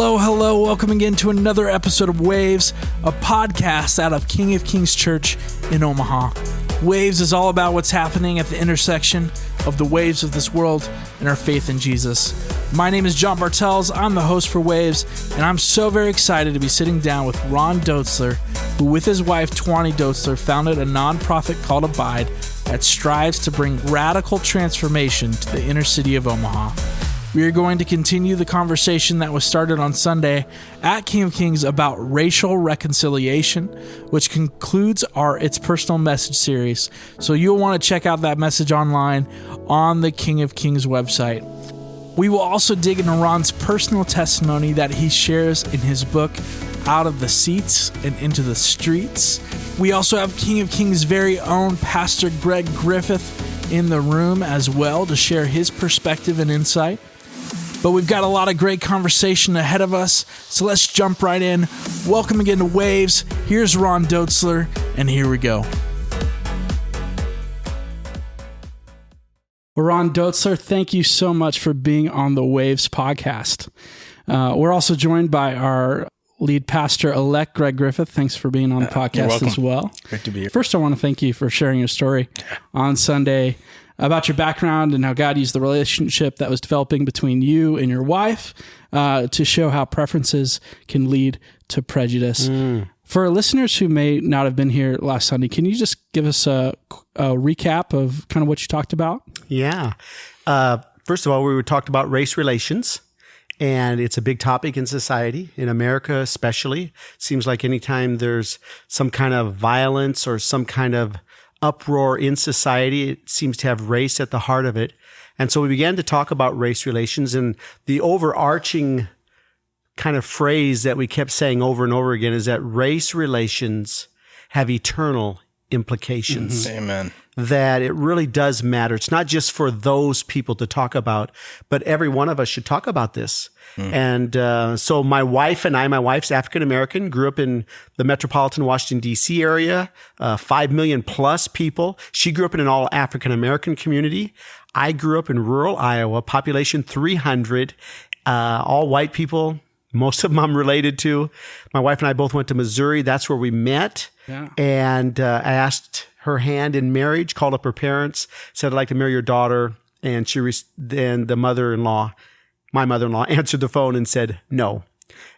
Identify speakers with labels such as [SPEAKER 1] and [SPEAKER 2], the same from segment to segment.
[SPEAKER 1] Hello, hello. Welcome again to another episode of Waves, a podcast out of King of Kings Church in Omaha. Waves is all about what's happening at the intersection of the waves of this world and our faith in Jesus. My name is Jon Bartels. I'm the host for Waves, and I'm so very excited to be sitting down with Ron Dotzler, who with his wife, Twani Dotzler, founded a nonprofit called Abide that strives to bring radical transformation to the inner city of Omaha. We are going to continue the conversation that was started on Sunday at King of Kings about racial reconciliation, which concludes our It's Personal Message series. So you'll want to check out that message online on the King of Kings website. We will also dig into Ron's personal testimony that he shares in his book, Out of the Seats and Into the Streets. We also have King of Kings' very own Pastor Greg Griffith in the room as well to share his perspective and insight. But we've got a lot of great conversation ahead of us, so let's jump right in. Welcome again to Waves. Here's Ron Dotzler, and here we go. Well, Ron Dotzler, thank you so much for being on the Waves podcast. We're also joined by our lead pastor-elect, Greg Griffith. Thanks for being on the podcast as well.
[SPEAKER 2] Great to be here.
[SPEAKER 1] First, I want to thank you for sharing your story on Sunday about your background and how God used the relationship that was developing between you and your wife to show how preferences can lead to prejudice. For listeners who may not have been here last Sunday, can you just give us a recap of kind of what you talked about?
[SPEAKER 2] Yeah. First of all, we talked about race relations, and it's a big topic in society, in America especially. Seems like anytime there's some kind of violence or some kind of uproar in society, it seems to have race at the heart of it. And so we began to talk about race relations, and the overarching kind of phrase that we kept saying over and over again is that race relations have eternal implications.
[SPEAKER 3] Mm-hmm. Amen.
[SPEAKER 2] That it really does matter. It's not just for those people to talk about, but every one of us should talk about this. And so my wife and I, my wife's African-American, grew up in the metropolitan Washington, D.C. area, 5 million plus people. She grew up in an all African-American community. I grew up in rural Iowa, population 300, all white people. Most of them I'm related to. My wife and I both went to Missouri. That's where we met. Yeah. And I asked her hand in marriage, called up her parents, said, I'd like to marry your daughter. And then the my mother-in-law answered the phone and said, no.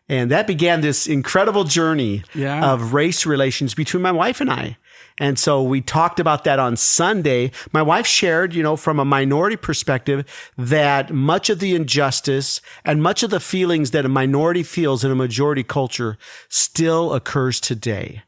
[SPEAKER 2] And that began this incredible journey of race relations between my wife and I. And so we talked about that on Sunday. My wife shared, from a minority perspective, that much of the injustice and much of the feelings that a minority feels in a majority culture still occurs today.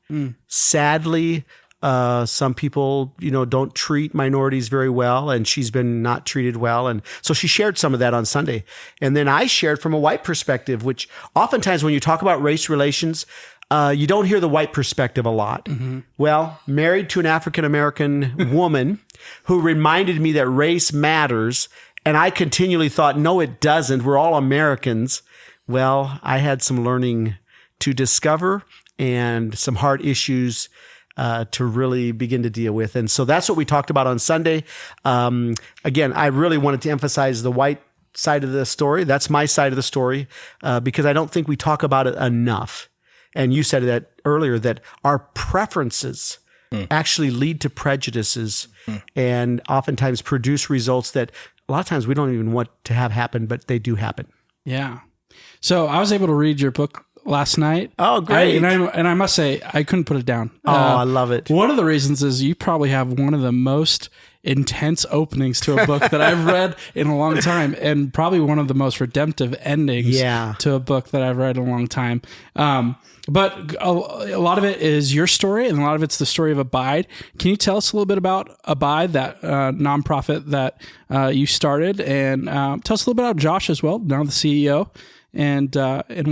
[SPEAKER 2] Sadly, some people, don't treat minorities very well, and she's been not treated well. And so she shared some of that on Sunday. And then I shared from a white perspective, which oftentimes when you talk about race relations, you don't hear the white perspective a lot. Mm-hmm. Well, married to an African-American woman who reminded me that race matters, and I continually thought, no, it doesn't. We're all Americans. Well, I had some learning to discover and some hard issues to really begin to deal with. And so that's what we talked about on Sunday. Again, I really wanted to emphasize the white side of the story. That's my side of the story, because I don't think we talk about it enough. And you said that earlier, that our preferences actually lead to prejudices and oftentimes produce results that a lot of times we don't even want to have happen, but they do happen.
[SPEAKER 1] Yeah. So I was able to read your book last night.
[SPEAKER 2] Oh, great.
[SPEAKER 1] And I must say, I couldn't put it down.
[SPEAKER 2] I love it.
[SPEAKER 1] One of the reasons is you probably have one of the most intense openings to a book that I've read in a long time, and probably one of the most redemptive endings to a book that I've read in a long time. But a lot of it is your story, and a lot of it's the story of Abide. Can you tell us a little bit about Abide, that nonprofit that you started, and tell us a little bit about Josh as well, now the CEO, and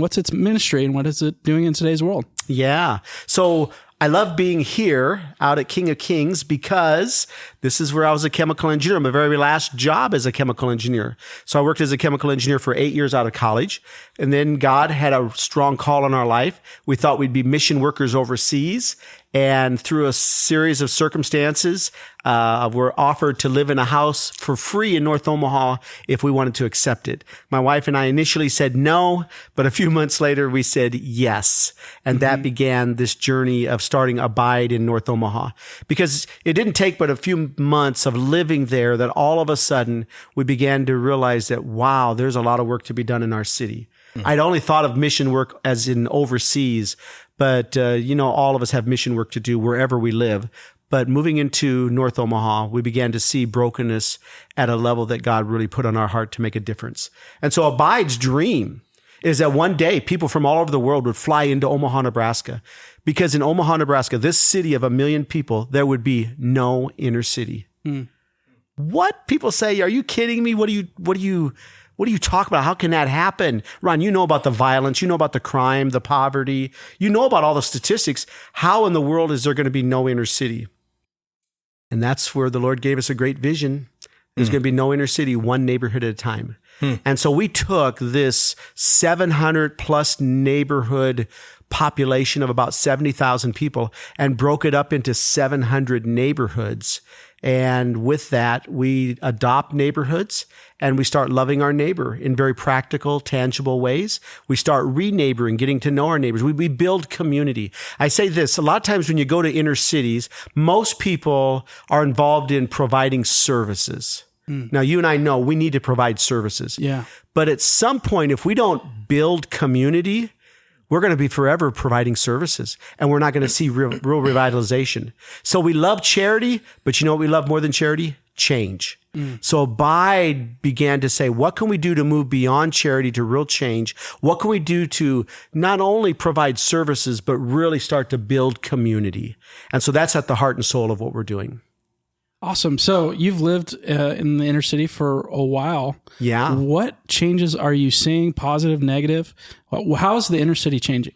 [SPEAKER 1] what's its ministry and what is it doing in today's world?
[SPEAKER 2] Yeah. So I love being here out at King of Kings because this is where I was a chemical engineer. My very last job as a chemical engineer. So I worked as a chemical engineer for 8 years out of college. And then God had a strong call on our life. We thought we'd be mission workers overseas. And through a series of circumstances, we're offered to live in a house for free in North Omaha if we wanted to accept it. My wife and I initially said no, but a few months later we said yes. And that began this journey of starting Abide in North Omaha. Because it didn't take but a few months of living there that all of a sudden we began to realize that, wow, there's a lot of work to be done in our city. I'd only thought of mission work as in overseas, but, all of us have mission work to do wherever we live. But moving into North Omaha, we began to see brokenness at a level that God really put on our heart to make a difference. And so Abide's dream is that one day people from all over the world would fly into Omaha, Nebraska, because in Omaha, Nebraska, this city of 1 million people, there would be no inner city. What? People say, are you kidding me? What do you talk about? How can that happen? Ron, you know about the violence. You know about the crime, the poverty. You know about all the statistics. How in the world is there going to be no inner city? And that's where the Lord gave us a great vision. There's going to be no inner city, one neighborhood at a time. And so we took this 700 plus neighborhood population of about 70,000 people and broke it up into 700 neighborhoods. And with that, we adopt neighborhoods and we start loving our neighbor in very practical, tangible ways. We start re-neighboring, getting to know our neighbors. We build community. I say this, a lot of times when you go to inner cities, most people are involved in providing services. Now, you and I know we need to provide services.
[SPEAKER 1] Yeah.
[SPEAKER 2] But at some point, if we don't build community, we're going to be forever providing services and we're not going to see real revitalization. So we love charity, but you know what we love more than charity? Change. So Abide began to say, what can we do to move beyond charity to real change? What can we do to not only provide services, but really start to build community? And so that's at the heart and soul of what we're doing.
[SPEAKER 1] Awesome. So you've lived in the inner city for a while.
[SPEAKER 2] Yeah.
[SPEAKER 1] What changes are you seeing? Positive, negative? How is the inner city changing?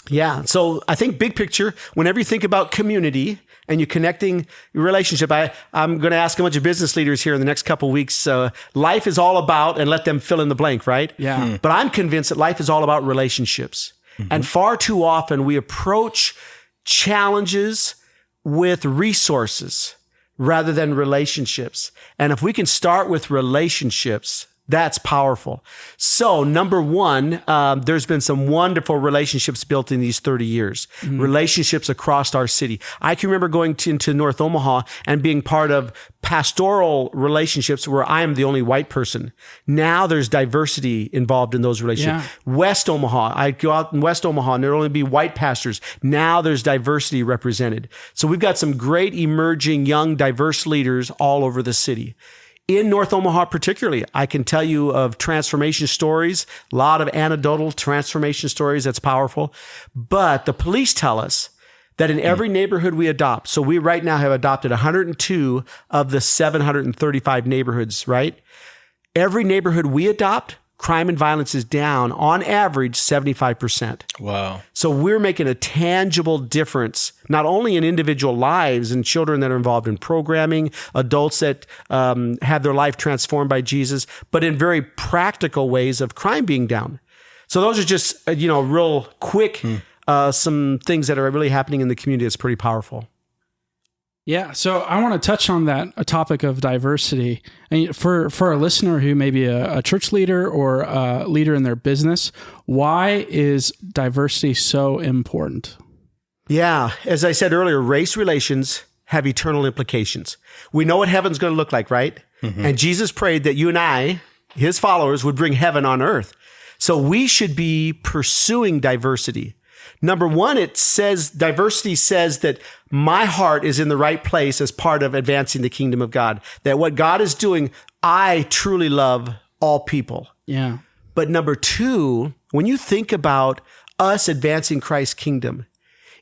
[SPEAKER 2] Yeah. So I think big picture, whenever you think about community and you're connecting your relationship, I'm going to ask a bunch of business leaders here in the next couple of weeks. Life is all about, and let them fill in the blank, right?
[SPEAKER 1] Yeah.
[SPEAKER 2] But I'm convinced that life is all about relationships. And far too often we approach challenges with resources rather than relationships. And if we can start with relationships, that's powerful. So number one, there's been some wonderful relationships built in these 30 years, relationships across our city. I can remember going into North Omaha and being part of pastoral relationships where I am the only white person. Now there's diversity involved in those relationships.
[SPEAKER 1] Yeah.
[SPEAKER 2] West Omaha, I go out in West Omaha and there'll only be white pastors. Now there's diversity represented. So we've got some great emerging young diverse leaders all over the city. In North Omaha particularly, I can tell you of transformation stories, a lot of anecdotal transformation stories. That's powerful. But the police tell us that in every neighborhood we adopt, so we right now have adopted 102 of the 735 neighborhoods, right? Every neighborhood we adopt, crime and violence is down on average 75%.
[SPEAKER 3] Wow.
[SPEAKER 2] So we're making a tangible difference, not only in individual lives and children that are involved in programming, adults that have their life transformed by Jesus, but in very practical ways of crime being down. So those are just, real quick, some things that are really happening in the community that's pretty powerful.
[SPEAKER 1] Yeah, so I want to touch on a topic of diversity. And for a listener who may be a church leader or a leader in their business, why is diversity so important?
[SPEAKER 2] Yeah, as I said earlier, race relations have eternal implications. We know what heaven's going to look like, right? And Jesus prayed that you and I, his followers, would bring heaven on earth. So we should be pursuing diversity. Number one, diversity says that my heart is in the right place as part of advancing the kingdom of God. That what God is doing, I truly love all people.
[SPEAKER 1] Yeah.
[SPEAKER 2] But number two, when you think about us advancing Christ's kingdom,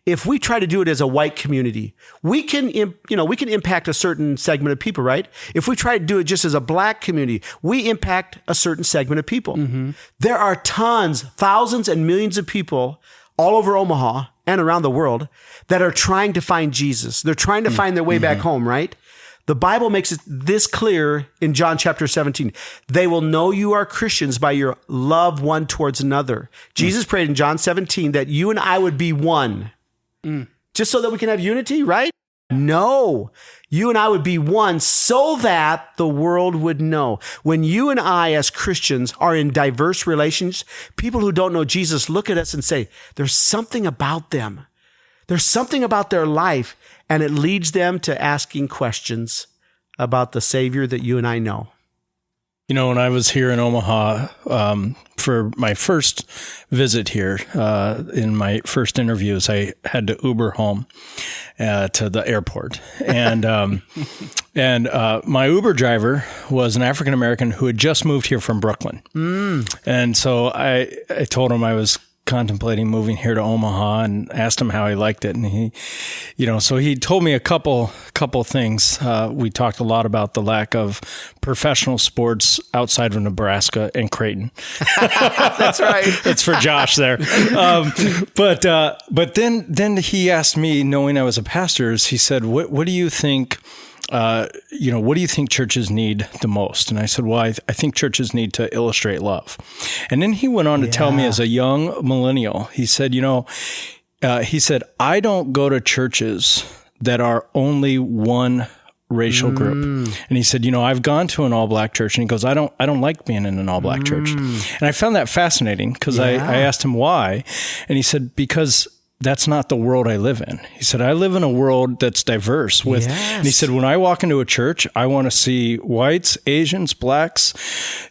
[SPEAKER 2] if we try to do it as a white community, we can impact a certain segment of people, right? If we try to do it just as a black community, we impact a certain segment of people. There are thousands and millions of people all over Omaha and around the world that are trying to find Jesus. They're trying to find their way back home, right? The Bible makes it this clear in John chapter 17. They will know you are Christians by your love one towards another. Jesus prayed in John 17 that you and I would be one. just so that we can have unity, right? No, you and I would be one so that the world would know. When you and I as Christians are in diverse relations, people who don't know Jesus look at us and say, there's something about them. There's something about their life, and it leads them to asking questions about the Savior that you and I know.
[SPEAKER 3] You know, when I was here in Omaha for my first visit here, in my first interviews, I had to Uber home to the airport. And my Uber driver was an African American who had just moved here from Brooklyn. And so I told him I was contemplating moving here to Omaha and asked him how he liked it. And he, so he told me a couple things. We talked a lot about the lack of professional sports outside of Nebraska and Creighton.
[SPEAKER 2] That's right.
[SPEAKER 3] That's for Josh there. But then he asked me, knowing I was a pastor, he said, what do you think, what do you think churches need the most? And I said, well, I think churches need to illustrate love. And then he went on to tell me, as a young millennial, he said, I don't go to churches that are only one racial group. And he said, I've gone to an all-black church, and he goes, I don't like being in an all-black church. And I found that fascinating because I asked him why. And he said, because that's not the world I live in. He said, I live in a world that's diverse and he said, when I walk into a church, I want to see whites, Asians, blacks,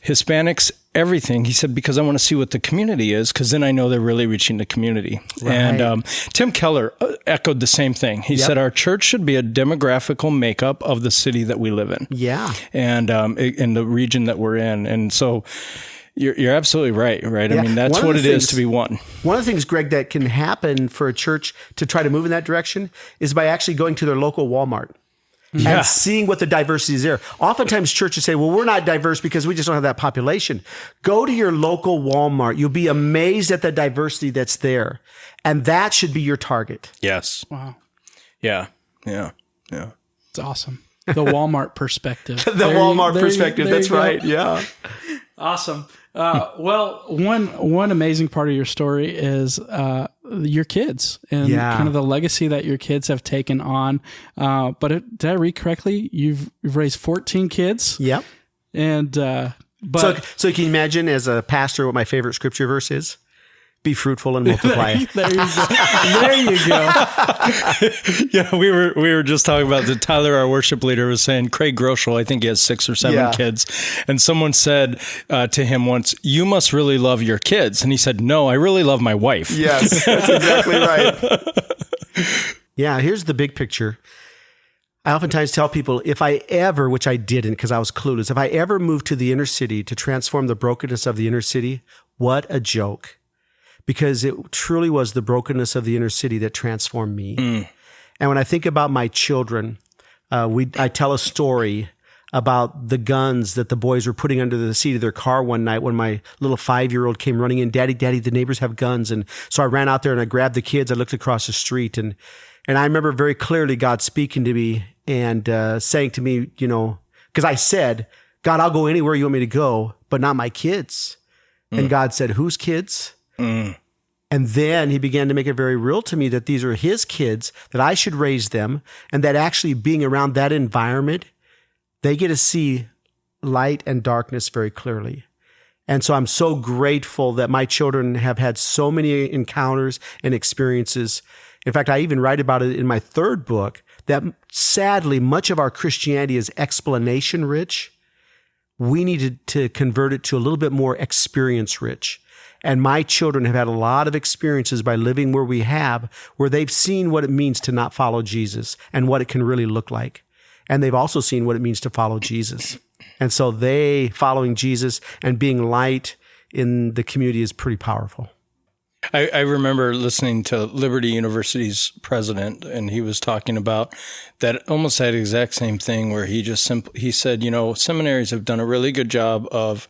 [SPEAKER 3] Hispanics, everything. He said, because I want to see what the community is, because then I know they're really reaching the community. Right. And Tim Keller echoed the same thing. He said, our church should be a demographical makeup of the city that we live in. Yeah. And in the region that we're in. And so You're absolutely right? Yeah. I mean, that's what it is to be one.
[SPEAKER 2] One of the things, Greg, that can happen for a church to try to move in that direction is by actually going to their local Walmart and seeing what the diversity is there. Oftentimes churches say, well, we're not diverse because we just don't have that population. Go to your local Walmart. You'll be amazed at the diversity that's there. And that should be your target.
[SPEAKER 3] Yes.
[SPEAKER 1] Wow.
[SPEAKER 3] Yeah.
[SPEAKER 1] It's awesome. The Walmart perspective.
[SPEAKER 2] Walmart perspective. That's right. Yeah.
[SPEAKER 1] Awesome. Well, one amazing part of your story is your kids and kind of the legacy that your kids have taken on. But did I read correctly? You've raised 14 kids.
[SPEAKER 2] Yep.
[SPEAKER 1] And
[SPEAKER 2] so can you imagine, as a pastor, what my favorite scripture verse is? Be fruitful and multiply.
[SPEAKER 1] There you go.
[SPEAKER 3] Yeah, we were just talking about that. Tyler, our worship leader, was saying Craig Groeschel, I think he has 6 or 7 kids. And someone said to him once, you must really love your kids. And he said, no, I really love my wife.
[SPEAKER 2] Yes, that's exactly right. Yeah, here's the big picture. I oftentimes tell people, if I ever, which I didn't because I was clueless, if I ever moved to the inner city to transform the brokenness of the inner city, what a joke. Because it truly was the brokenness of the inner city that transformed me. And when I think about my children, I tell a story about the guns that the boys were putting under the seat of their car one night when my little 5-year-old came running in, Daddy, the neighbors have guns. And so I ran out there and I grabbed the kids. I looked across the street and I remember very clearly God speaking to me and saying to me, because I said, God, I'll go anywhere you want me to go, but not my kids. And God said, whose kids? And then he began to make it very real to me that these are his kids, that I should raise them, and that actually being around that environment, they get to see light and darkness very clearly. And so I'm so grateful that my children have had so many encounters and experiences. In fact, I even write about it in my 3rd book, that sadly, much of our Christianity is explanation rich. We needed to convert it to a little bit more experience rich. And my children have had a lot of experiences by living where we have, where they've seen what it means to not follow Jesus and what it can really look like. And they've also seen what it means to follow Jesus. And so following Jesus and being light in the community is pretty powerful.
[SPEAKER 3] I remember listening to Liberty University's president, and he was talking about that, almost that exact same thing, where he said, seminaries have done a really good job of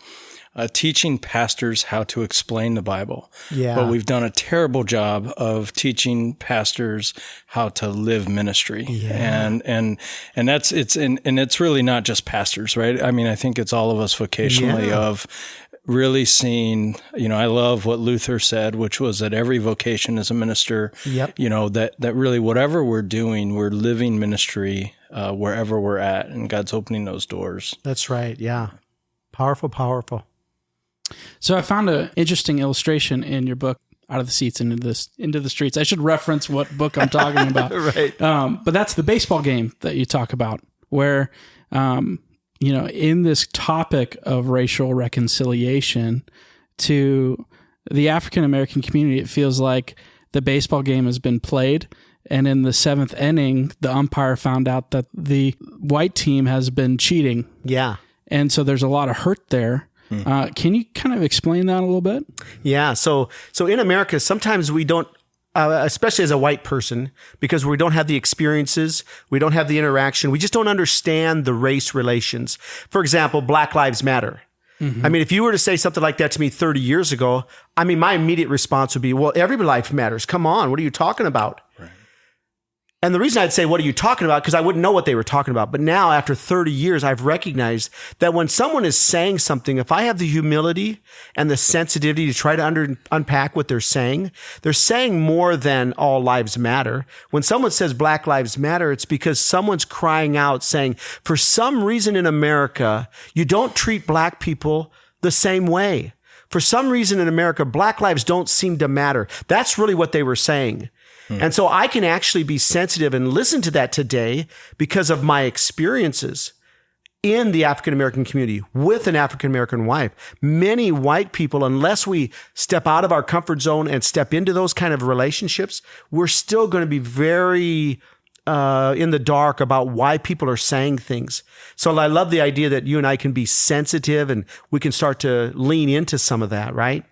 [SPEAKER 3] teaching pastors how to explain the Bible. Yeah. But we've done a terrible job of teaching pastors how to live ministry. Yeah. And it's really not just pastors, right? I mean, I think it's all of us vocationally of really seeing, I love what Luther said, which was that every vocation is a minister.
[SPEAKER 2] Yep.
[SPEAKER 3] That really whatever we're doing, we're living ministry wherever we're at, and God's opening those doors.
[SPEAKER 2] That's right. Yeah. Powerful, powerful.
[SPEAKER 1] So I found an interesting illustration in your book, Out of the Seats into the Streets. I should reference what book I'm talking about.
[SPEAKER 2] Right.
[SPEAKER 1] But that's the baseball game that you talk about, where, in this topic of racial reconciliation to the African American community, it feels like the baseball game has been played. And in the 7th inning, the umpire found out that the white team has been cheating.
[SPEAKER 2] Yeah.
[SPEAKER 1] And so there's a lot of hurt there. Can you kind of explain that a little bit?
[SPEAKER 2] Yeah. So in America, sometimes we don't, especially as a white person, because we don't have the experiences, we don't have the interaction, we just don't understand the race relations. For example, Black Lives Matter. Mm-hmm. I mean, if you were to say something like that to me 30 years ago, my immediate response would be, well, every life matters. Come on. What are you talking about? Right. And the reason I'd say, what are you talking about? Because I wouldn't know what they were talking about. But now, after 30 years, I've recognized that when someone is saying something, if I have the humility and the sensitivity to try to unpack what they're saying more than all lives matter. When someone says Black Lives Matter, it's because someone's crying out saying, for some reason in America, you don't treat Black people the same way. For some reason in America, Black lives don't seem to matter. That's really what they were saying. And so I can actually be sensitive and listen to that today because of my experiences in the African American community with an African American wife. Many white people, unless we step out of our comfort zone and step into those kind of relationships, we're still going to be very in the dark about why people are saying things. So I love the idea that you and I can be sensitive and we can start to lean into some of that, right?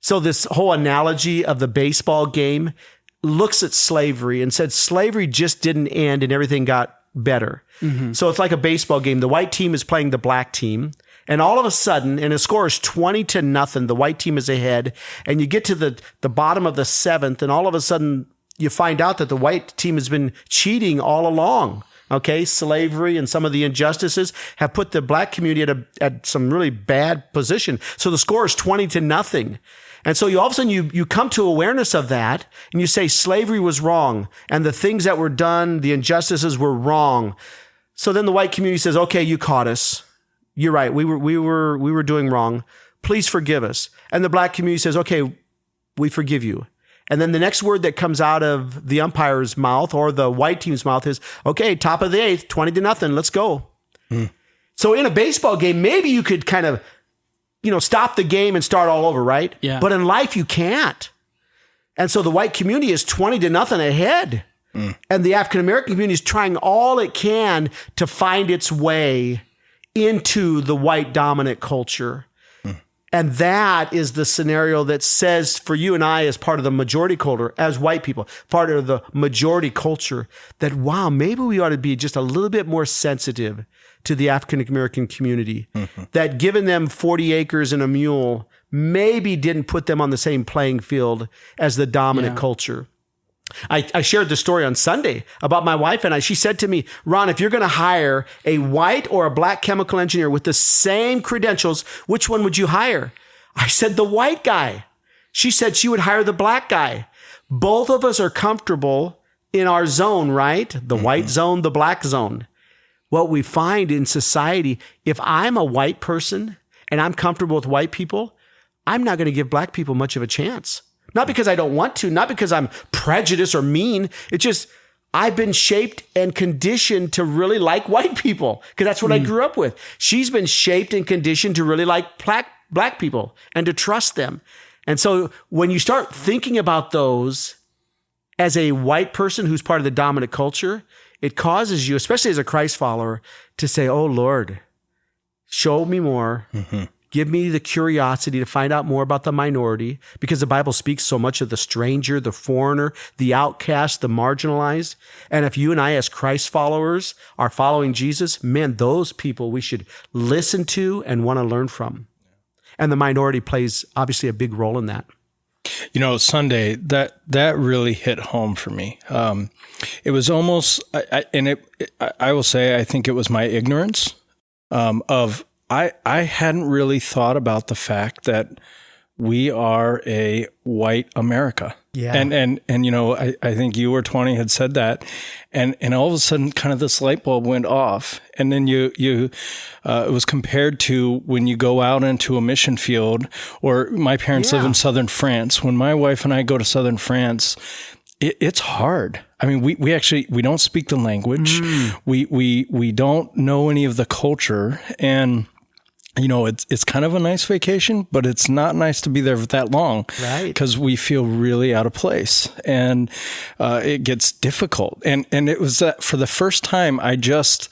[SPEAKER 2] So this whole analogy of the baseball game looks at slavery and said slavery just didn't end and everything got better. Mm-hmm. So it's like a baseball game. The white team is playing the black team. And all of a sudden, and the score is 20-0, the white team is ahead. And you get to the bottom of the 7th, and all of a sudden you find out that the white team has been cheating all along. Okay, slavery and some of the injustices have put the black community at some really bad position. So the score is 20-0. And so all of a sudden you come to awareness of that and you say slavery was wrong and the things that were done, the injustices were wrong. So then the white community says, okay, you caught us. You're right. We were doing wrong. Please forgive us. And the black community says, okay, we forgive you. And then the next word that comes out of the umpire's mouth or the white team's mouth is, okay, top of the 8th, 20-0, let's go. So in a baseball game, maybe you could kind of, stop the game and start all over, right?
[SPEAKER 1] Yeah.
[SPEAKER 2] But in life, you can't. And so the white community is 20-0 ahead. And the African-American community is trying all it can to find its way into the white dominant culture. And that is the scenario that says for you and I as part of the majority culture, as white people, part of the majority culture, that, wow, maybe we ought to be just a little bit more sensitive to the African-American community, that giving them 40 acres and a mule maybe didn't put them on the same playing field as the dominant culture. I shared the story on Sunday about my wife and I. She said to me, Ron, if you're going to hire a white or a black chemical engineer with the same credentials, which one would you hire? I said, the white guy. She said she would hire the black guy. Both of us are comfortable in our zone, right? The white zone, the black zone. What we find in society, if I'm a white person and I'm comfortable with white people, I'm not going to give black people much of a chance. Not because I don't want to, not because I'm prejudiced or mean. It's just I've been shaped and conditioned to really like white people because that's what I grew up with. She's been shaped and conditioned to really like black people and to trust them. And so when you start thinking about those as a white person who's part of the dominant culture, it causes you, especially as a Christ follower, to say, oh, Lord, show me more. Give me the curiosity to find out more about the minority, because the Bible speaks so much of the stranger, the foreigner, the outcast, the marginalized. And if you and I as Christ followers are following Jesus, man, those people we should listen to and want to learn from. And the minority plays obviously a big role in that.
[SPEAKER 3] Sunday, that really hit home for me. It was almost, I will say, I think it was my ignorance of I hadn't really thought about the fact that we are a white America.
[SPEAKER 2] Yeah.
[SPEAKER 3] And you know, I think you or 20 had said that. And all of a sudden kind of this light bulb went off. And then it was compared to when you go out into a mission field, or my parents live in southern France. When my wife and I go to southern France, it's hard. I mean, we don't speak the language. We don't know any of the culture, and you know, it's kind of a nice vacation, but it's not nice to be there for that long,
[SPEAKER 2] right?
[SPEAKER 3] Because we feel really out of place, and it gets difficult. And it was that for the first time, I just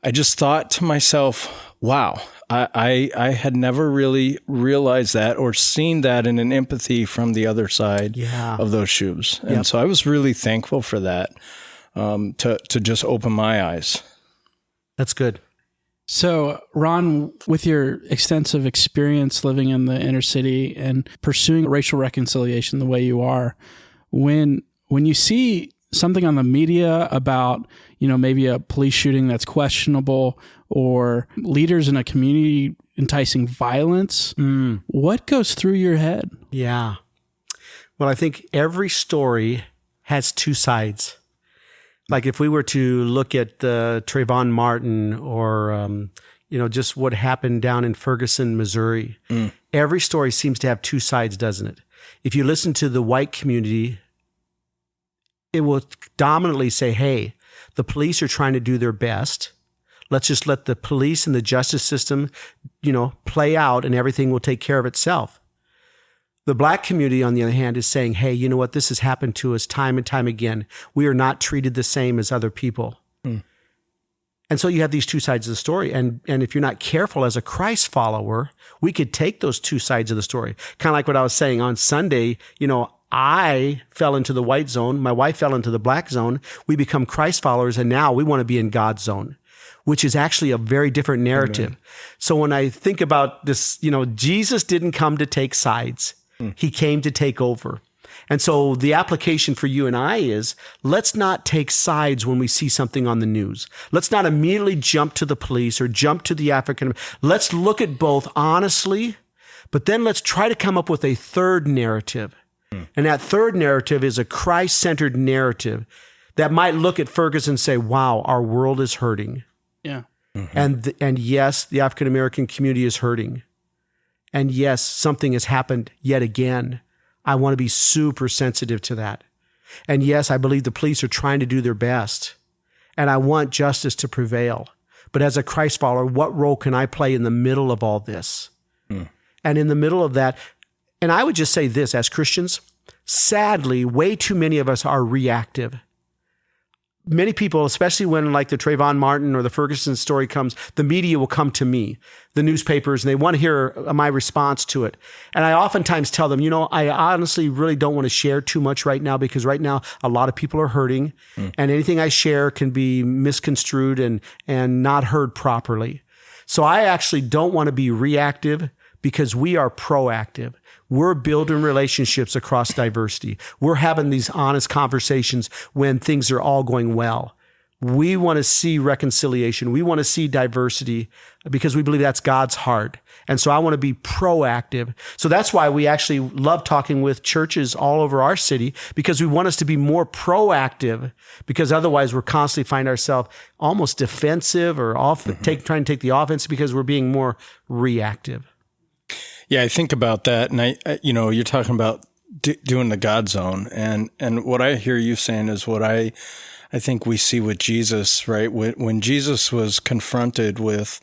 [SPEAKER 3] thought to myself, wow. I had never really realized that or seen that in an empathy from the other side of those shoes. And so I was really thankful for that, to just open my eyes.
[SPEAKER 2] That's good.
[SPEAKER 1] So, Ron, with your extensive experience living in the inner city and pursuing racial reconciliation the way you are, when you see something on the media about, you know, maybe a police shooting that's questionable or leaders in a community enticing violence, what goes through your head?
[SPEAKER 2] Yeah. Well, I think every story has two sides. Like if we were to look at Trayvon Martin or, you know, just what happened down in Ferguson, Missouri, every story seems to have two sides, doesn't it? If you listen to the white community, it will dominantly say, hey, the police are trying to do their best. Let's just let the police and the justice system, you know, play out and everything will take care of itself. The black community, on the other hand, is saying, hey, you know what? This has happened to us time and time again. We are not treated the same as other people. And so you have these two sides of the story. And if you're not careful as a Christ follower, we could take those two sides of the story. Kind of like what I was saying on Sunday, you know, I fell into the white zone. My wife fell into the black zone. We become Christ followers, and now we want to be in God's zone, which is actually a very different narrative. Amen. So when I think about this, you know, Jesus didn't come to take sides. He came to take over. And so the application for you and I is, let's not take sides when we see something on the news. Let's not immediately jump to the police or jump to the African. Let's look at both honestly, but then let's try to come up with a third narrative. And that third narrative is a Christ-centered narrative that might look at Ferguson and say, wow, our world is hurting.
[SPEAKER 1] Yeah.
[SPEAKER 2] And yes, the African-American community is hurting. And yes, something has happened yet again. I want to be super sensitive to that. And yes, I believe the police are trying to do their best. And I want justice to prevail. But as a Christ follower, what role can I play in the middle of all this? And in the middle of that, and I would just say this, as Christians, sadly, way too many of us are reactive. Many people, especially when like the Trayvon Martin or the Ferguson story comes, the media will come to me, the newspapers, and they want to hear my response to it. And I oftentimes tell them, you know, I honestly really don't want to share too much right now because right now a lot of people are hurting and anything I share can be misconstrued and not heard properly. So I actually don't want to be reactive because we are proactive. We're building relationships across diversity. We're having these honest conversations when things are all going well. We want to see reconciliation. We want to see diversity because we believe that's God's heart. And so I want to be proactive. So that's why we actually love talking with churches all over our city, because we want us to be more proactive, because otherwise we're constantly find ourselves almost defensive or trying to take the offense because we're being more reactive.
[SPEAKER 3] Yeah, I think about that, and you know, you're talking about doing the God zone, and what I hear you saying is what I think we see with Jesus, right? When Jesus was confronted with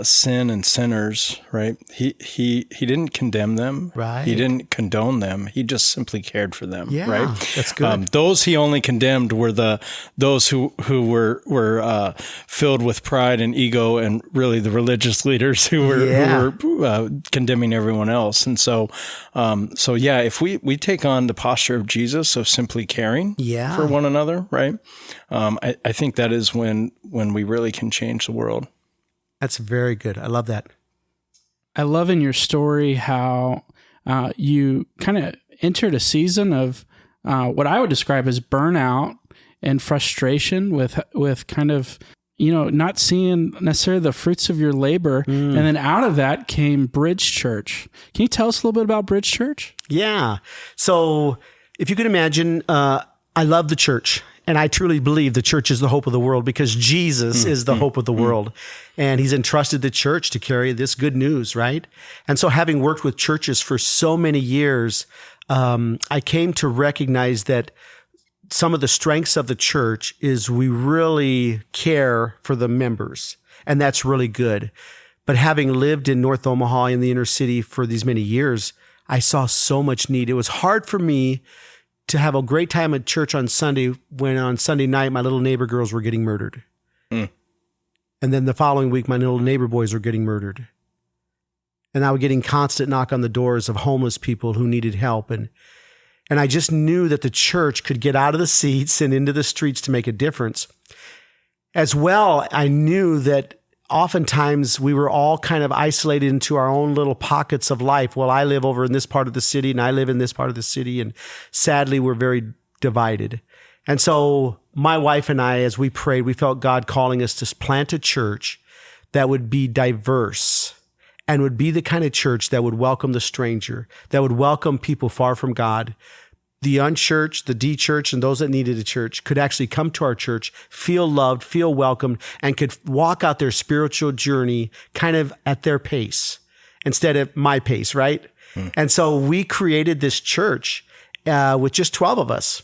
[SPEAKER 3] sin and sinners, right? He didn't condemn them,
[SPEAKER 2] right?
[SPEAKER 3] He didn't condone them. He just simply cared for them,
[SPEAKER 2] yeah,
[SPEAKER 3] right?
[SPEAKER 2] That's good.
[SPEAKER 3] Those he only condemned were those who were filled with pride and ego, and really the religious leaders who were condemning everyone else. And so if we take on the posture of Jesus of simply caring for one another, right? I think that is when we really can change the world.
[SPEAKER 2] That's very good. I love that.
[SPEAKER 1] I love in your story how you kind of entered a season of what I would describe as burnout and frustration with kind of, not seeing necessarily the fruits of your labor. And then out of that came Bridge Church. Can you tell us a little bit about Bridge Church?
[SPEAKER 2] Yeah. So if you can imagine, I love the church. And I truly believe the church is the hope of the world because Jesus is the hope of the world. And he's entrusted the church to carry this good news, right? And so having worked with churches for so many years, I came to recognize that some of the strengths of the church is we really care for the members. And that's really good. But having lived in North Omaha in the inner city for these many years, I saw so much need. It was hard for me to have a great time at church on Sunday when on Sunday night, my little neighbor girls were getting murdered. And then the following week, my little neighbor boys were getting murdered. And I was getting constant knock on the doors of homeless people who needed help. And I just knew that the church could get out of the seats and into the streets to make a difference. As well, I knew that oftentimes we were all kind of isolated into our own little pockets of life. Well, I live over in this part of the city and I live in this part of the city. And sadly, we're very divided. And so my wife and I, as we prayed, we felt God calling us to plant a church that would be diverse and would be the kind of church that would welcome the stranger, that would welcome people far from God. The unchurched, the de-churched, and those that needed a church could actually come to our church, feel loved, feel welcomed, and could walk out their spiritual journey kind of at their pace instead of my pace, right? And so we created this church with just 12 of us.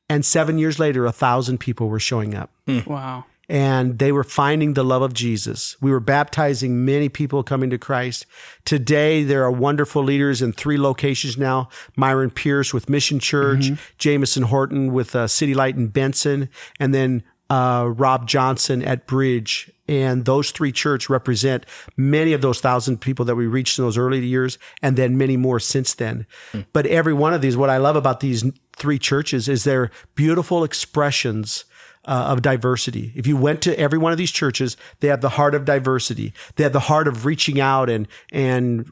[SPEAKER 2] And 7 years later, 1,000 people were showing up.
[SPEAKER 1] Wow.
[SPEAKER 2] And they were finding the love of Jesus. We were baptizing many people coming to Christ. Today, there are wonderful leaders in 3 locations now. Myron Pierce with Mission Church, Jameson Horton with City Light in Benson, and then Rob Johnson at Bridge. And those 3 churches represent many of those 1,000 people that we reached in those early years, and then many more since then. But every one of these, what I love about these 3 churches is they're beautiful expressions of diversity. If you went to every one of these churches, they have the heart of diversity. They have the heart of reaching out and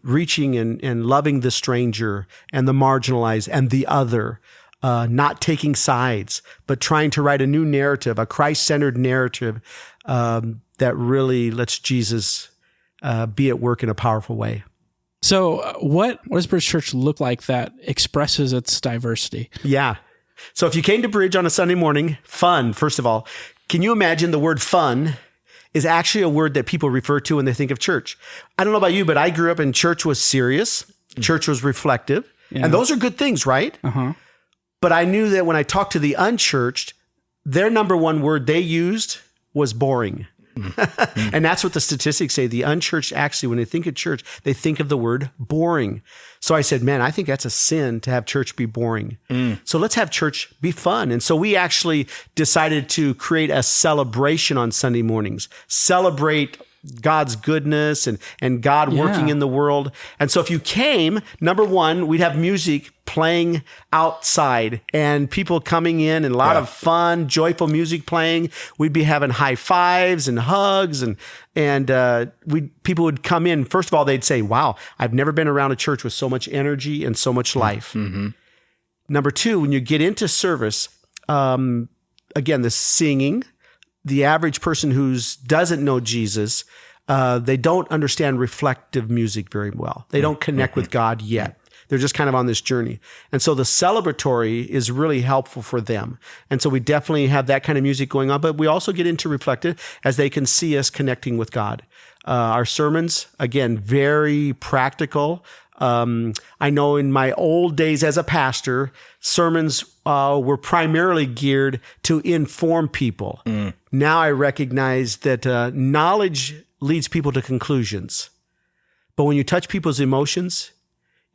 [SPEAKER 2] reaching and loving the stranger and the marginalized and the other, not taking sides, but trying to write a new narrative, a Christ-centered narrative that really lets Jesus be at work in a powerful way.
[SPEAKER 1] So what does Bridge Church look like that expresses its diversity?
[SPEAKER 2] Yeah. So if you came to Bridge on a Sunday morning, fun, first of all, can you imagine the word fun is actually a word that people refer to when they think of church? I don't know about you, but I grew up and church was serious. Church was reflective. Yeah. And those are good things, right? But I knew that when I talked to the unchurched, their number one word they used was boring. And that's what the statistics say. The unchurched actually, when they think of church, they think of the word boring. So I said, man, I think that's a sin to have church be boring. So let's have church be fun. And so we actually decided to create a celebration on Sunday mornings, celebrate God's goodness and God working in the world. And so if you came, number one, we'd have music playing outside and people coming in and a lot of fun, joyful music playing. We'd be having high fives and hugs and people would come in. First of all, they'd say, wow, I've never been around a church with so much energy and so much life. Number two, when you get into service, again, the singing, the average person who doesn't know Jesus, they don't understand reflective music very well. They don't connect with God yet. They're just kind of on this journey. And so the celebratory is really helpful for them. And so we definitely have that kind of music going on, but we also get into reflective as they can see us connecting with God. Our sermons, again, very practical. I know in my old days as a pastor, sermons were primarily geared to inform people. Now I recognize that knowledge leads people to conclusions. But when you touch people's emotions,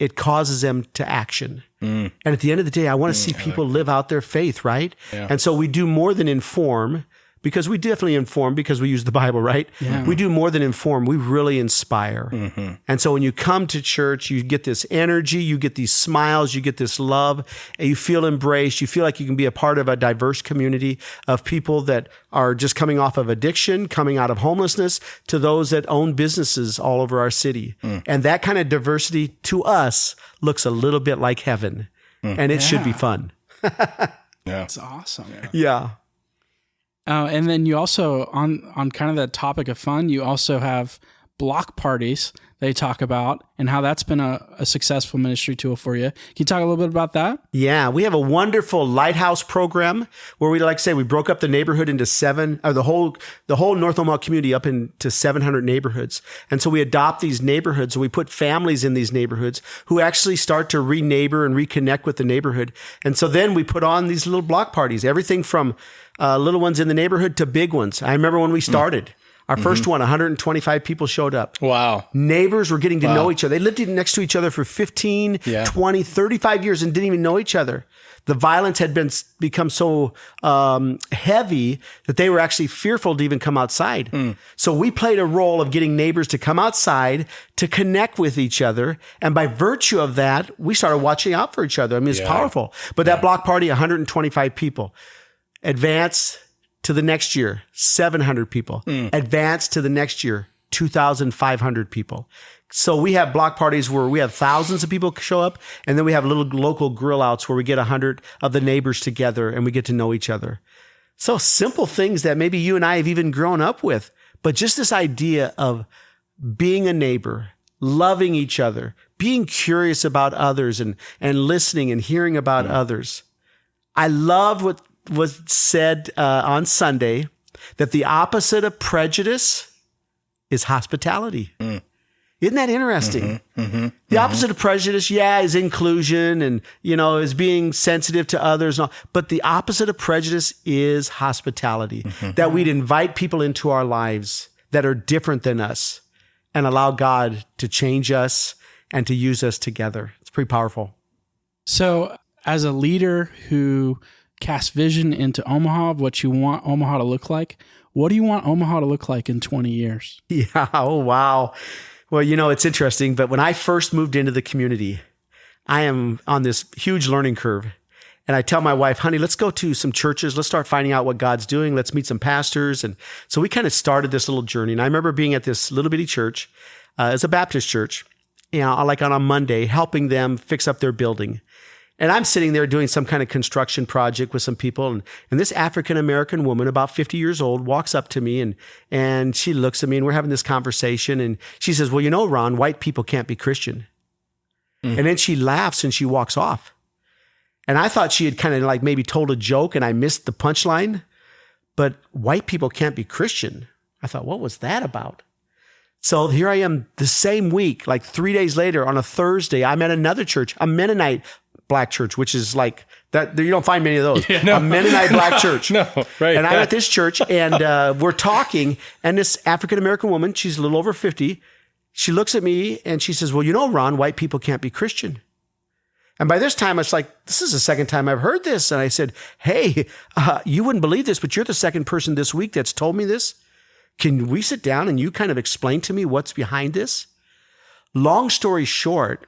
[SPEAKER 2] it causes them to action. And at the end of the day, I want to see people live out their faith, right? And so we do more than inform, because we definitely inform because we use the Bible, right? We do more than inform. We really inspire. And so when you come to church, you get this energy, you get these smiles, you get this love, and you feel embraced. You feel like you can be a part of a diverse community of people that are just coming off of addiction, coming out of homelessness, to those that own businesses all over our city. And that kind of diversity to us looks a little bit like heaven. And it should be fun.
[SPEAKER 1] That's awesome.
[SPEAKER 2] Yeah.
[SPEAKER 1] And then you also, on kind of that topic of fun, you also have block parties they talk about and how that's been a successful ministry tool for you. Can you talk a little bit about that?
[SPEAKER 2] Yeah, we have a wonderful lighthouse program where we, like I say, we broke up the neighborhood into the whole North Omaha community up into 700 neighborhoods. And so we adopt these neighborhoods and we put families in these neighborhoods who actually start to re-neighbor and reconnect with the neighborhood. And so then we put on these little block parties, everything from little ones in the neighborhood to big ones. I remember when we started. Our first one, 125 people showed up.
[SPEAKER 3] Wow.
[SPEAKER 2] Neighbors were getting to know each other. They lived next to each other for 15, 20, 35 years and didn't even know each other. The violence had become so heavy that they were actually fearful to even come outside. So we played a role of getting neighbors to come outside to connect with each other. And by virtue of that, we started watching out for each other. I mean, it's powerful. But that block party, 125 people. Advance to the next year, 700 people. Advance to the next year, 2,500 people. So we have block parties where we have thousands of people show up, and then we have little local grill outs where we get 100 of the neighbors together and we get to know each other. So simple things that maybe you and I have even grown up with, but just this idea of being a neighbor, loving each other, being curious about others and listening and hearing about others. I love what was said on Sunday, that the opposite of prejudice is hospitality. Isn't that interesting? The opposite of prejudice, is inclusion and, is being sensitive to others. But the opposite of prejudice is hospitality, that we'd invite people into our lives that are different than us and allow God to change us and to use us together. It's pretty powerful.
[SPEAKER 1] So as a leader who cast vision into Omaha of what you want Omaha to look like, what do you want Omaha to look like in 20 years?
[SPEAKER 2] Yeah. Oh, wow. Well, it's interesting, but when I first moved into the community, I am on this huge learning curve. And I tell my wife, honey, let's go to some churches. Let's start finding out what God's doing. Let's meet some pastors. And so we kind of started this little journey. And I remember being at this little bitty church, it's a Baptist church, like on a Monday, helping them fix up their building. And I'm sitting there doing some kind of construction project with some people. And this African-American woman, about 50 years old, walks up to me and she looks at me and we're having this conversation. And she says, well, Ron, white people can't be Christian. And then she laughs and she walks off. And I thought she had kind of like maybe told a joke and I missed the punchline. But white people can't be Christian. I thought, what was that about? So here I am the same week, like 3 days later on a Thursday, I'm at another church, a Mennonite black church, which is like that. You don't find many of those. A Mennonite black church.
[SPEAKER 3] Right.
[SPEAKER 2] And I'm at this church and we're talking and this African-American woman, she's a little over 50. She looks at me and she says, well, Ron, white people can't be Christian. And by this time, it's like, this is the second time I've heard this. And I said, hey, you wouldn't believe this, but you're the second person this week that's told me this. Can we sit down and you kind of explain to me what's behind this? Long story short,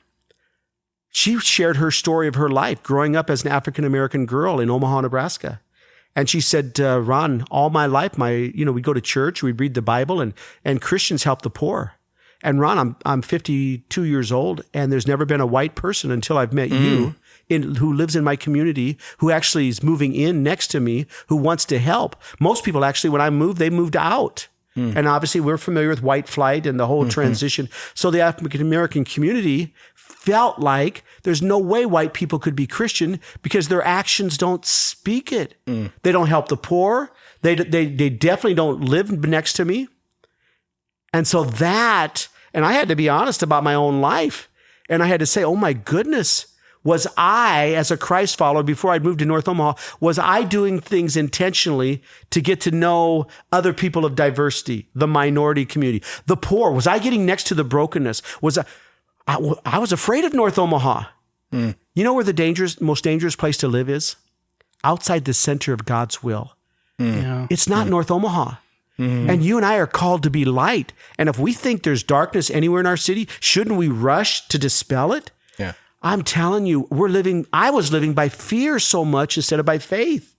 [SPEAKER 2] she shared her story of her life growing up as an African-American girl in Omaha, Nebraska. And she said, Ron, all my life, we go to church, we read the Bible and Christians help the poor. And Ron, I'm 52 years old and there's never been a white person until I've met you who lives in my community, who actually is moving in next to me, who wants to help. Most people actually, when I moved, they moved out. And obviously we're familiar with white flight and the whole transition. So the African-American community felt like there's no way white people could be Christian because their actions don't speak it. They don't help the poor. They definitely don't live next to me. And so and I had to be honest about my own life. And I had to say, oh my goodness, was I, as a Christ follower, before I moved to North Omaha, was I doing things intentionally to get to know other people of diversity, the minority community, the poor? Was I getting next to the brokenness? I was afraid of North Omaha. You know where the most dangerous place to live is? Outside the center of God's will.
[SPEAKER 1] Yeah.
[SPEAKER 2] It's not North Omaha. And you and I are called to be light. And if we think there's darkness anywhere in our city, shouldn't we rush to dispel it?
[SPEAKER 3] Yeah.
[SPEAKER 2] I'm telling you, I was living by fear so much instead of by faith.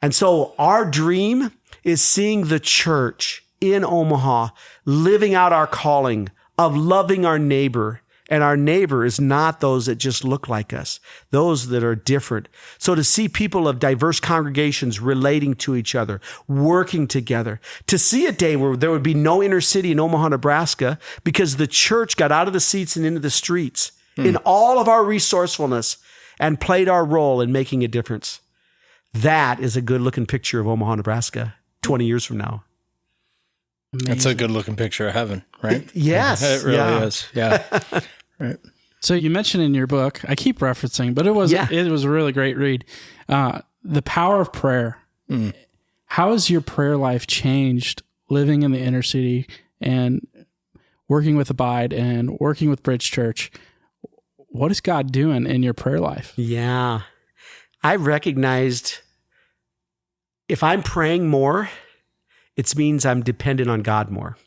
[SPEAKER 2] And so our dream is seeing the church in Omaha living out our calling of loving our neighbor And our neighbor is not those that just look like us, those that are different. So to see people of diverse congregations relating to each other, working together, to see a day where there would be no inner city in Omaha, Nebraska, because the church got out of the seats and into the streets in all of our resourcefulness and played our role in making a difference. That is a good looking picture of Omaha, Nebraska 20 years from now.
[SPEAKER 1] Amazing.
[SPEAKER 3] That's a good looking picture of heven, right?
[SPEAKER 2] Yes.
[SPEAKER 3] It really is. Yeah. Right.
[SPEAKER 1] So you mentioned in your book, I keep referencing, but it was a really great read. The power of prayer. How has your prayer life changed living in the inner city and working with Abide and working with Bridge Church? What is God doing in your prayer life?
[SPEAKER 2] Yeah. I recognized if I'm praying more, it means I'm dependent on God more.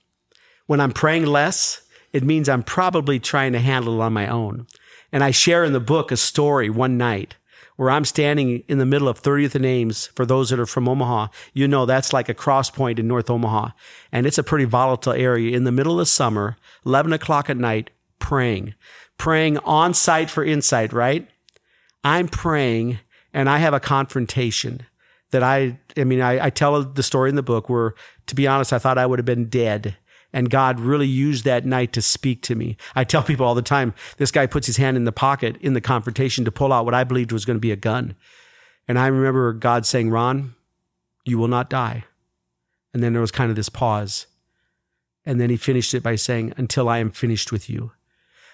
[SPEAKER 2] When I'm praying less, it means I'm probably trying to handle it on my own. And I share in the book a story one night where I'm standing in the middle of 30th and Ames. For those that are from Omaha, you know that's like a cross point in North Omaha. And it's a pretty volatile area in the middle of summer, 11 o'clock at night, praying on site for insight, right? I'm praying and I have a confrontation that I tell the story in the book where, to be honest, I thought I would have been dead. And God really used that night to speak to me. I tell people all the time, this guy puts his hand in the pocket in the confrontation to pull out what I believed was going to be a gun. And I remember God saying, Ron, you will not die. And then there was kind of this pause. And then he finished it by saying, until I am finished with you.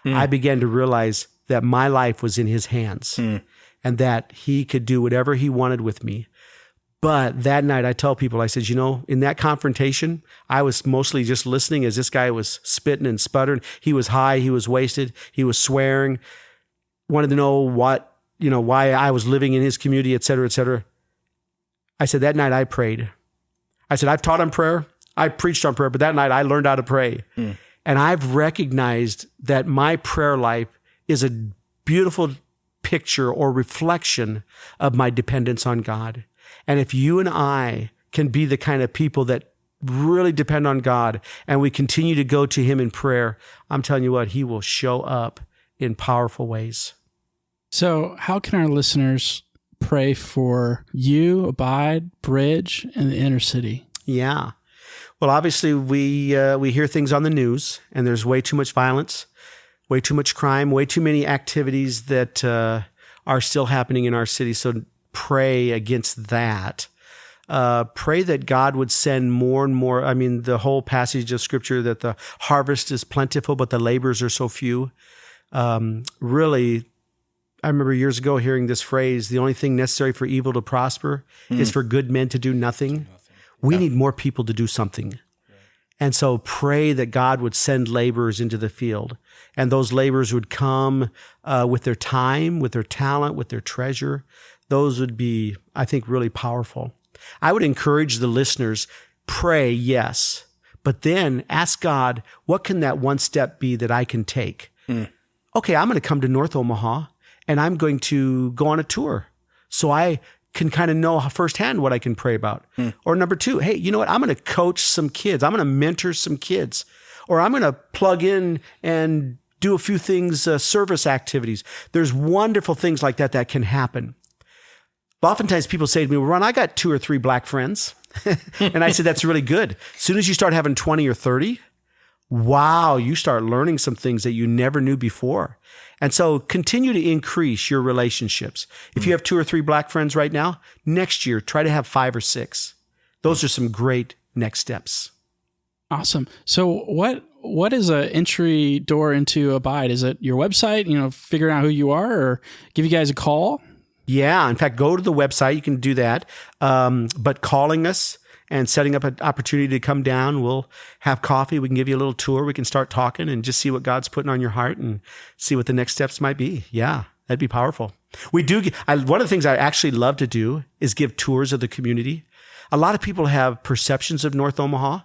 [SPEAKER 2] I began to realize that my life was in his hands and that he could do whatever he wanted with me. But that night I tell people, I said, in that confrontation, I was mostly just listening as this guy was spitting and sputtering. He was high, he was wasted, he was swearing, wanted to know why I was living in his community, et cetera, et cetera. I said, that night I prayed. I said, I've taught on prayer, I preached on prayer, but that night I learned how to pray. And I've recognized that my prayer life is a beautiful picture or reflection of my dependence on God. And if you and I can be the kind of people that really depend on God and we continue to go to him in prayer, I'm telling you what, he will show up in powerful ways.
[SPEAKER 1] So how can our listeners pray for you, Abide, Bridge, and the inner city? Yeah.
[SPEAKER 2] Well, obviously, we hear things on the news, and there's way too much violence, way too much crime, way too many activities that are still happening in our city. So pray against that. Pray that God would send more and more. I mean, the whole passage of Scripture that the harvest is plentiful, but the laborers are so few. Really, I remember years ago hearing this phrase, the only thing necessary for evil to prosper is for good men to do nothing. We need more people to do something. And so pray that God would send laborers into the field. And those laborers would come with their time, with their talent, with their treasure. Those would be, I think, really powerful. I would encourage the listeners, pray, yes, but then ask God, what can that one step be that I can take? Okay, I'm going to come to North Omaha and I'm going to go on a tour. So I can kind of know firsthand what I can pray about. Or number two, hey, you know what? I'm going to coach some kids. I'm going to mentor some kids. Or I'm going to plug in and do a few things, service activities. There's wonderful things like that can happen. Oftentimes people say to me, well, Ron, I got 2 or 3 black friends. And I said, that's really good. As soon as you start having 20 or 30, wow, you start learning some things that you never knew before. And so continue to increase your relationships. If you have 2 or 3 black friends right now, next year, try to have 5 or 6. Those are some great next steps.
[SPEAKER 1] Awesome. So what is an entry door into Abide? Is it your website, figuring out who you are, or give you guys a call?
[SPEAKER 2] Yeah. In fact, go to the website. You can do that. But calling us and setting up an opportunity to come down, we'll have coffee. We can give you a little tour. We can start talking and just see what God's putting on your heart and see what the next steps might be. Yeah, that'd be powerful. We do. One of the things I actually love to do is give tours of the community. A lot of people have perceptions of North Omaha,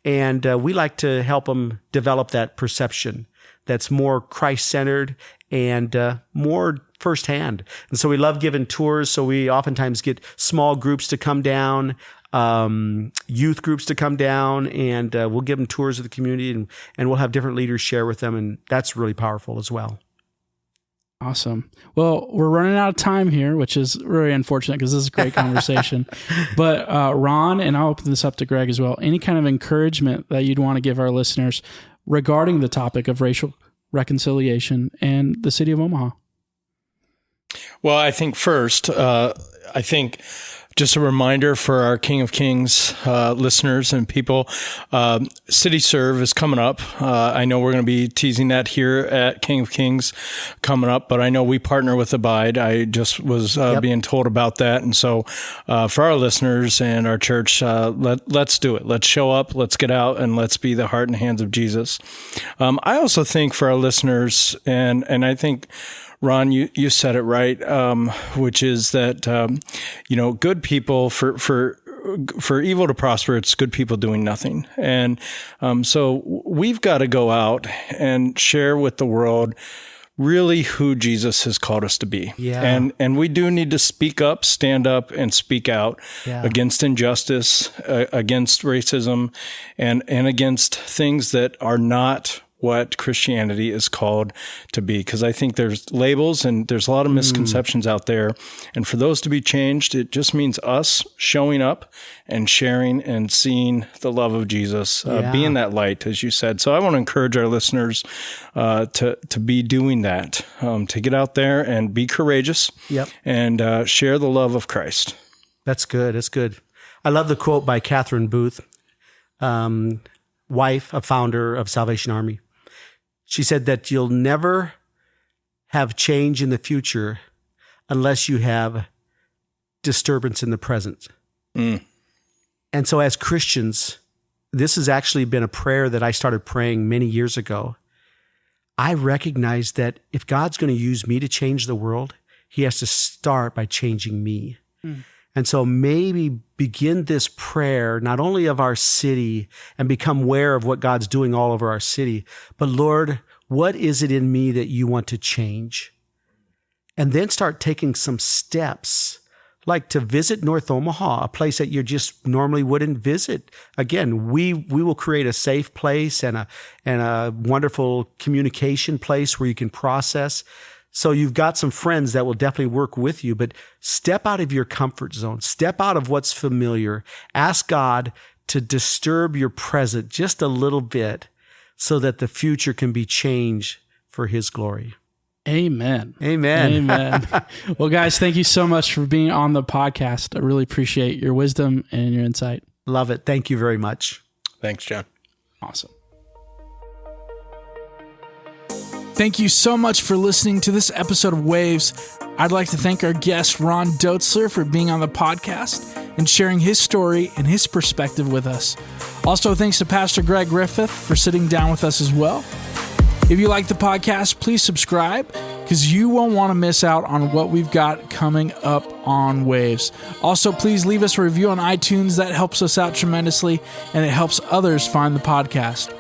[SPEAKER 2] and we like to help them develop that perception that's more Christ-centered and more firsthand. And so we love giving tours. So we oftentimes get small groups to come down. youth groups to come down, and we'll give them tours of the community, and we'll have different leaders share with them, and that's really powerful as well.
[SPEAKER 1] Awesome. Well, we're running out of time here, which is very unfortunate because this is a great conversation. But Ron, and I'll open this up to Greg as well, any kind of encouragement that you'd want to give our listeners regarding the topic of racial reconciliation and the city of Omaha?
[SPEAKER 3] Well, I think first, just a reminder for our King of Kings listeners and people, City Serve is coming up. I know we're going to be teasing that here at King of Kings coming up, but I know we partner with Abide. I just was being told about that. And so for our listeners and our church, let's do it. Let's show up, let's get out, and let's be the heart and hands of Jesus. I also think for our listeners, and I think Ron, you said it right, which is that, good people, for evil to prosper, it's good people doing nothing. And so we've got to go out and share with the world really who Jesus has called us to be. Yeah. And we do need to speak up, stand up, and speak out against injustice, against racism, and against things that are not what Christianity is called to be. Because I think there's labels and there's a lot of misconceptions out there. And for those to be changed, it just means us showing up and sharing and seeing the love of Jesus, being that light, as you said. So I want to encourage our listeners to be doing that, to get out there and be courageous and share the love of Christ.
[SPEAKER 2] That's good. That's good. I love the quote by Catherine Booth, wife, a founder of Salvation Army. She said that you'll never have change in the future unless you have disturbance in the present. And so as Christians, this has actually been a prayer that I started praying many years ago. I recognize that if God's going to use me to change the world, he has to start by changing me. And so maybe begin this prayer, not only of our city and become aware of what God's doing all over our city, but Lord, what is it in me that you want to change? And then start taking some steps, like to visit North Omaha, a place that you just normally wouldn't visit. Again, we will create a safe place and a wonderful communication place where you can process. So you've got some friends that will definitely work with you, but step out of your comfort zone. Step out of what's familiar. Ask God to disturb your present just a little bit so that the future can be changed for his glory.
[SPEAKER 1] Amen.
[SPEAKER 2] Amen.
[SPEAKER 1] Amen. Well, guys, thank you so much for being on the podcast. I really appreciate your wisdom and your insight.
[SPEAKER 2] Love it. Thank you very much.
[SPEAKER 3] Thanks, John.
[SPEAKER 1] Awesome. Thank you so much for listening to this episode of Waves. I'd like to thank our guest, Ron Dotzler, for being on the podcast and sharing his story and his perspective with us. Also, thanks to Pastor Greg Griffith for sitting down with us as well. If you like the podcast, please subscribe because you won't want to miss out on what we've got coming up on Waves. Also, please leave us a review on iTunes. That helps us out tremendously, and it helps others find the podcast.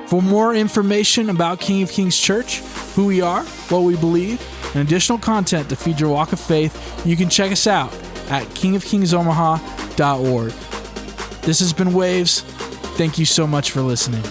[SPEAKER 1] For more information about King of Kings Church, who we are, what we believe, and additional content to feed your walk of faith, you can check us out at kingofkingsomaha.org. This has been Waves. Thank you so much for listening.